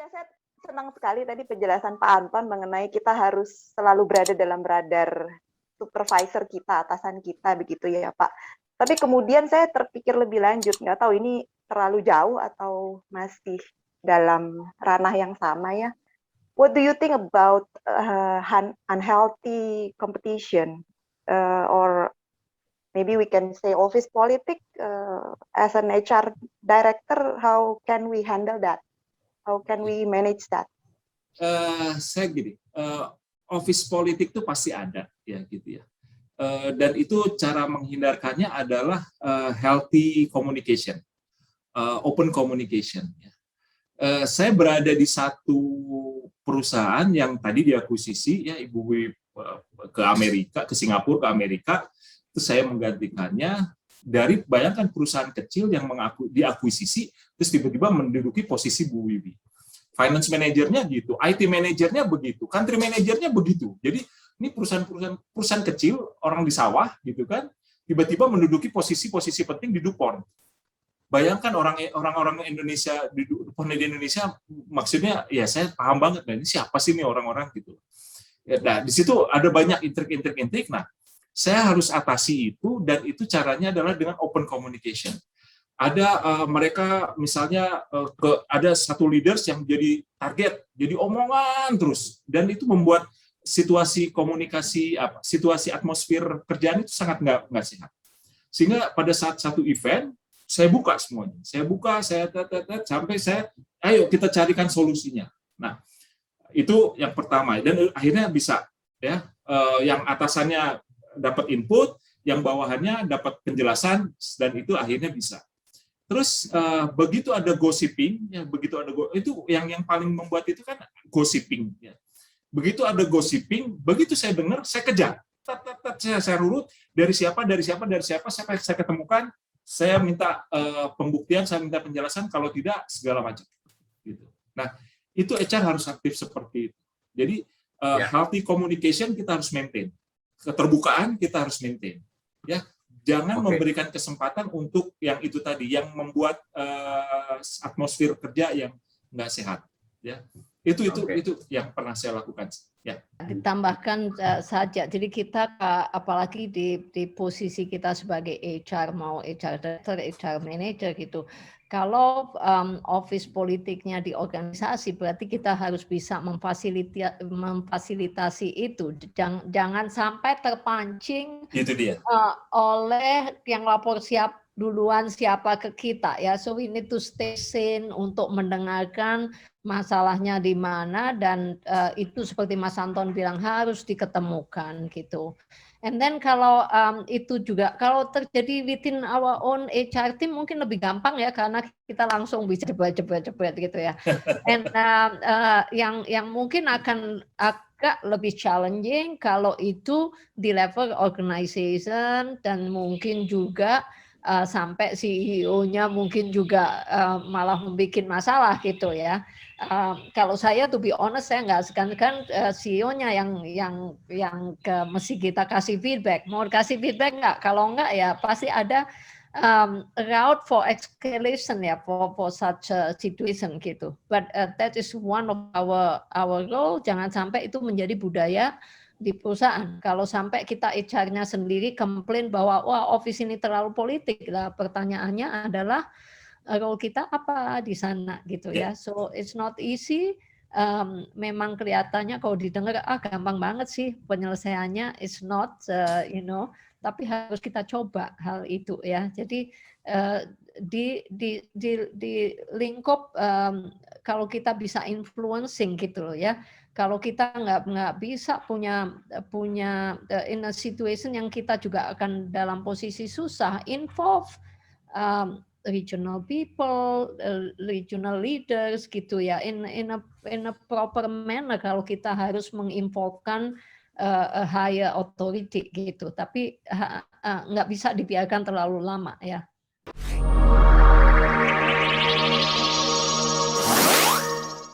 Iya, saya senang sekali tadi penjelasan Pak Anton mengenai kita harus selalu berada dalam radar supervisor kita, atasan kita, begitu ya Pak. Tapi kemudian saya terpikir lebih lanjut, nggak tahu ini terlalu jauh atau masih dalam ranah yang sama ya. What do you think about unhealthy competition, or maybe we can say office politics, as an HR director? How can we handle that? How can we manage that? Saya gini, office politik itu pasti ada, ya gitu ya. Dan itu cara menghindarkannya adalah healthy communication, open communication. Saya berada di satu perusahaan yang tadi diakuisisi, ya Ibu Wi ke Amerika, ke Singapura, ke Amerika, itu saya menggantikannya dari, bayangkan perusahaan kecil yang diakuisisi, terus tiba-tiba menduduki posisi Bu Wiwi. Finance manajernya gitu, IT manajernya begitu, country manajernya begitu. Jadi ini perusahaan kecil, orang di sawah gitu kan, tiba-tiba menduduki posisi-posisi penting di DuPont. Bayangkan orang-orang Indonesia di DuPont di Indonesia, maksudnya ya saya paham banget, nah ini siapa sih ini orang-orang gitu. Nah di situ ada banyak intrik. Nah saya harus atasi itu, dan itu caranya adalah dengan open communication. Ada mereka misalnya ada satu leaders yang jadi target, jadi omongan terus, dan itu membuat situasi komunikasi, situasi atmosfer kerjaan itu sangat nggak sehat. Sehingga pada saat satu event saya buka semuanya, saya sampai ayo kita carikan solusinya. Nah itu yang pertama, dan akhirnya bisa ya, yang atasannya dapat input, yang bawahannya dapat penjelasan, dan itu akhirnya bisa. Terus begitu ada gossiping, ya itu yang paling membuat itu kan gossiping. Ya. Begitu ada gossiping, begitu saya dengar, saya kejar, saya urut dari siapa, saya ketemukan, saya minta pembuktian, saya minta penjelasan, kalau tidak segala macam. Gitu. Nah itu HR harus aktif seperti itu. Jadi healthy communication kita harus maintain, keterbukaan kita harus maintain. Ya. Jangan memberikan kesempatan untuk yang itu tadi, yang membuat atmosfer kerja yang nggak sehat. Ya, itu yang pernah saya lakukan. Ya. Ditambahkan saja, jadi kita apalagi di posisi kita sebagai HR, mau HR director, HR manager gitu. Kalau office politiknya di organisasi, berarti kita harus bisa memfasilitasi itu. Jangan sampai terpancing itu dia. Oleh yang lapor duluan siapa ke kita ya. So we need to stay sane untuk mendengarkan masalahnya di mana, dan itu seperti Mas Anton bilang harus diketemukan gitu. And then kalau itu juga kalau terjadi within our own HR team mungkin lebih gampang ya, karena kita langsung bisa jebret gitu ya. And yang mungkin akan agak lebih challenging kalau itu di level organization, dan mungkin juga sampai CEO-nya mungkin juga malah membuat masalah gitu ya. Kalau saya to be honest, saya nggak segan-segan CEO-nya yang mesti kita kasih feedback. Mau kasih feedback nggak? Kalau nggak ya pasti ada route for escalation ya, for such a situation gitu. But that is one of our role. Jangan sampai itu menjadi budaya di perusahaan. Kalau sampai kita HR-nya sendiri komplain bahwa wah office ini terlalu politik, lah pertanyaannya adalah role kita apa di sana gitu ya. So it's not easy. Memang kelihatannya kalau didengar gampang banget sih penyelesaiannya. It's not, tapi harus kita coba hal itu ya. Jadi di lingkup kalau kita bisa influencing gitu loh ya. Kalau kita nggak bisa punya in a situation yang kita juga akan dalam posisi susah, involve regional people, regional leaders gitu ya, in a proper manner. Kalau kita harus menginvolvekan a higher authority gitu, tapi nggak bisa dibiarkan terlalu lama ya.